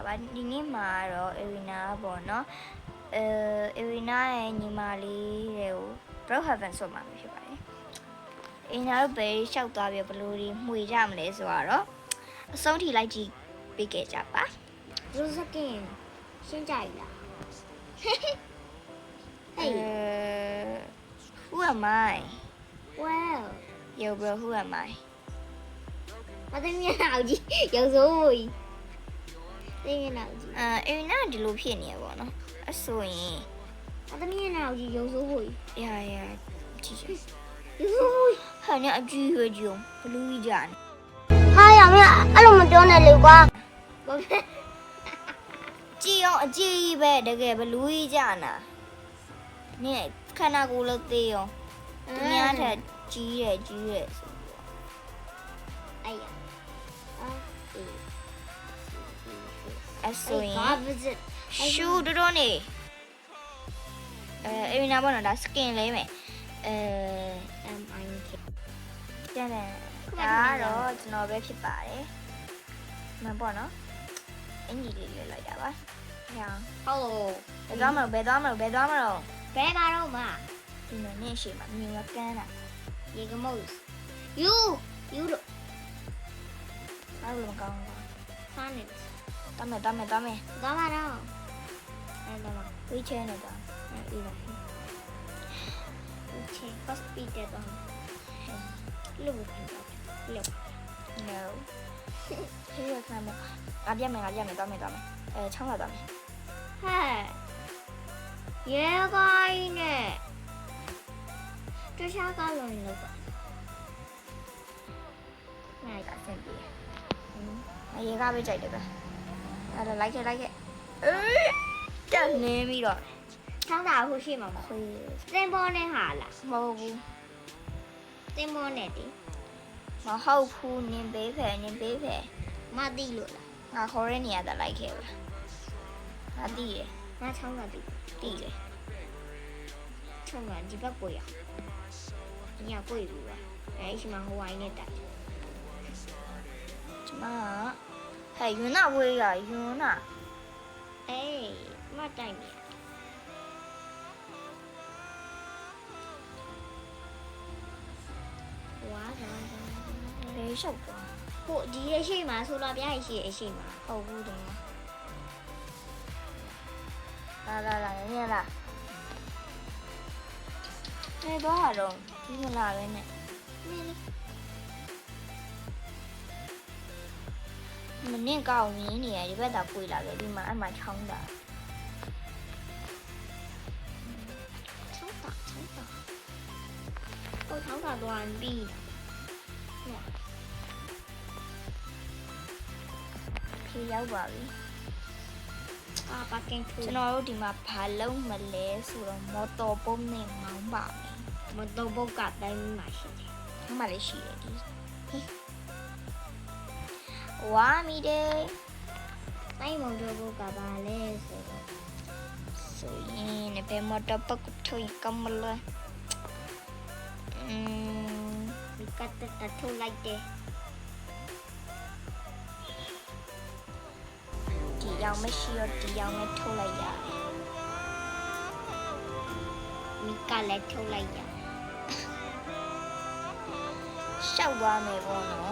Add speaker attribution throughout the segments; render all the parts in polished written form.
Speaker 1: ပါဒီနေ့မှာတော့အေရီနာပေါ့နော်အေရီနာရဲ့ညီမလေးတွေကို Broke Heaven ဆိုမှဖြစ်ပါတယ်အင်းတို့ပဲရှောက်သွားပြဘလို့ဒီမှွေကြမလဲဆိုတော့အဆုံးထိလိုက်ကြည့်ပေးခဲ့ကြပါ
Speaker 2: Rose again ရှင်းကြရလား Hey
Speaker 1: who am I
Speaker 2: well
Speaker 1: yo bro who am I
Speaker 2: မသိမျက်နှာကြီးရုပ်စိုးကြီးသိမျက်နှာကြီး
Speaker 1: အေရီနာဒီလိုဖြစ်နေရပေါ့နော်အဆိုရင်
Speaker 2: မသိမျက်နှာကြီးရုပ်စိုးကြီး
Speaker 1: ရာကြည့်
Speaker 2: ရုပ်စိုးကြီး
Speaker 1: ဟာနဲ့အကြည့်ရွကြုံဘလူးကြီးကြနေ
Speaker 2: ဟာရမအဲ့လိုမပြောနဲ့လေကွာဘာဖြစ်
Speaker 1: ကြည့်အောင်အကြည့်ပဲတကယ်ဘလူးကြီးကြနာနင်ခန္ဓာကိုယ်လို့သေးအောင်သူများထက်ကြီးတယ်ဆိုပြီး
Speaker 2: အဲ့ရ
Speaker 1: အဆိုရင်
Speaker 2: ဘာဖြစ်
Speaker 1: ရှူတော်နေအေရီနာဘောနော်ဒါ skin လေးမယ်
Speaker 2: MIK
Speaker 1: ကျန်တယ်ဒါတော့ကျွန်တော်ပဲဖြစ်ပါတယ်မှန်ပေါ့နော်အင်ကြီးလေးလေးလိုက်တာပါဟောင်း
Speaker 2: ဟုတ်
Speaker 1: ဘယ်သွားမလို့
Speaker 2: ဘယ်မှာတော့မ
Speaker 1: ဒီနေ့နေ့ရှိမှမြင်ရကန်းတာ
Speaker 2: ရေကမို့ယူလို့
Speaker 1: ဘာလို့မကောင်းဘူး
Speaker 2: စားနေ
Speaker 1: တမ်းမယ်
Speaker 2: သွားမှာတော့အဲ့တော့မှာ
Speaker 1: ဝေးချဲနေတာအေးပါ
Speaker 2: ချေ hospital တော့လို့ဖြစ်တော့လို့
Speaker 1: no ခေရခါမငါပြမယ်သွားမယ်ချောင်းလာသွားမယ်
Speaker 2: ဟဲ့ရေကိုင်းနဲ့တခြားကောင်းလို့လို့ပါ
Speaker 1: နိုင်တာဆင်ပြေရေကားပဲကြိုက်တယ်ပဲအဲ့တော့လိုက်ခဲ့အေးတက်နေပြီးတော့
Speaker 2: ချောင်းတာအခုရှိမှာမ
Speaker 1: ခွေး
Speaker 2: တင်ပေါ်နဲ့ဟာလား
Speaker 1: မဟုတ်ဘူး
Speaker 2: တင်ပေါ်နဲ့တီ
Speaker 1: မဟုတ်ဘူးနင်ပေးဖယ်
Speaker 2: မသိလို့လား
Speaker 1: ငါခေါ်တဲ့နေရာတလိုက်ခဲ့ပါငါတည်တယ်
Speaker 2: ငါချောင်းတာတီ
Speaker 1: တည်တယ်
Speaker 2: ချောင်းကဒီဘက်ကိုရညကိုရဘူးပါအဲ့ရှိမှာဟိုဝိုင်းနဲ့တိုက်
Speaker 1: ကျမဟဲ့ယွန်းနာဝေးရယွန်းနာ
Speaker 2: အေးမတိုက်နေဝါး
Speaker 1: ဘယ်လျှောက်သွား
Speaker 2: ဟိုဒီရဲ့ရှိမှာဆိုလာပြရဲ့ရှိရဲ့ရှိမှာ
Speaker 1: ဟုတ်ဘူးတယ်လာညလာနေတော့တော့ဒီမလာပဲနဲ့
Speaker 2: နင်းလေး
Speaker 1: မနင့်ကောက်မြင်းနေရဒီဘက်သာပွေလာခဲ့ဒီမှာအမှချောင်းတာ
Speaker 2: ချောင်းတာဟိုချောင်းတာတော့ပြီး
Speaker 1: ဖြေရောက်ပါပြီ
Speaker 2: အာပါကင်ထူ
Speaker 1: ကျွန်တော်တို့ဒီမှာဘာလုံးမလဲဆိုတော့မော်တော်ပုံးနဲ့မောင်းပါမယ်
Speaker 2: မတော့ဘုတ်ကတိုင်းမှာရှိတယ်
Speaker 1: ။ဘာမှလည်းရှိတယ်ဒီ။ဝါမီတယ်
Speaker 2: တိုင်းမတော့ဘုတ်ကပါလဲဆိုတော့
Speaker 1: ဆိုရင်ဘယ်မော်တော်ပုတ်ထွေးကမလဲ
Speaker 2: ဒီကတ်တထုတ်လိုက်တယ်
Speaker 1: ဒီရောက်မရှိတော့ဒီရောက်နဲ့ထုတ်လိုက်ရတယ်
Speaker 2: မိကလည်းထုတ်လိုက်ရ
Speaker 1: ။ရှောက်သွားမယ်ပေါ့နော်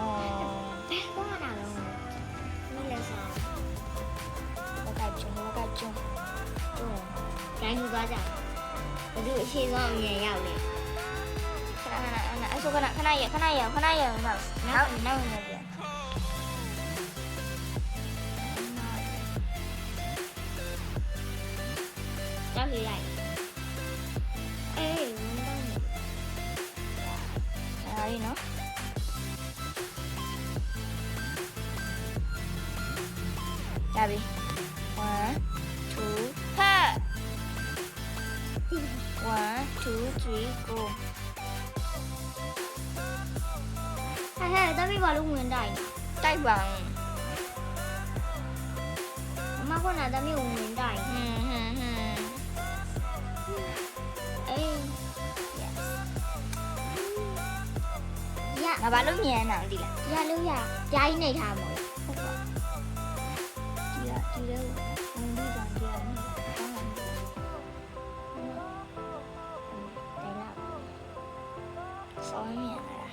Speaker 2: ဘယ်သွားတာလဲမလဲစား
Speaker 1: ။ဘကကျုံ
Speaker 2: တိုင်းယူသွားကြဘယ်သူအရှိဆုံးအမြင်ရောက်လဲ
Speaker 1: ခဏအဆိုခဏရမနောက်နေပြန်
Speaker 2: ကြောက်ရလိုက်အေးမင်း
Speaker 1: ဒါရီနော်ရပြီ1 2ဖတ် 1 2 3 go
Speaker 2: ဟဲ့တမီးဘာလို့ဝင်တိုင်း
Speaker 1: တိုက်ပါဦး
Speaker 2: မမကနာတမီးဝင်တိုင်း
Speaker 1: ဟင်း
Speaker 2: အေး
Speaker 1: yes
Speaker 2: ရ
Speaker 1: ငါဘာလို့ညံတာဒီလား
Speaker 2: ရလို့ရဂျာကြီးနေထားမို့
Speaker 1: ဟုတ်ပါဒီ တယ်ဝင်ပြီးတော့ကြည့်ရမယ်ဆောင်းမြင်လာ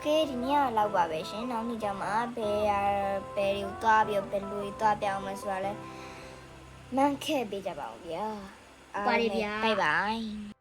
Speaker 1: ကဲဒီနေ့ကတော့လောက်ပါပဲရှင်နောက်နေ့ကျမှဘယ်တွေကိုသွားပြီးဘယ်လိုသွားပြောင်းမလဲဆိုတာလဲမှန်းခဲ့ပေးကြပါဦးဗျာ
Speaker 2: ပါတယ်ဗျာ
Speaker 1: bye bye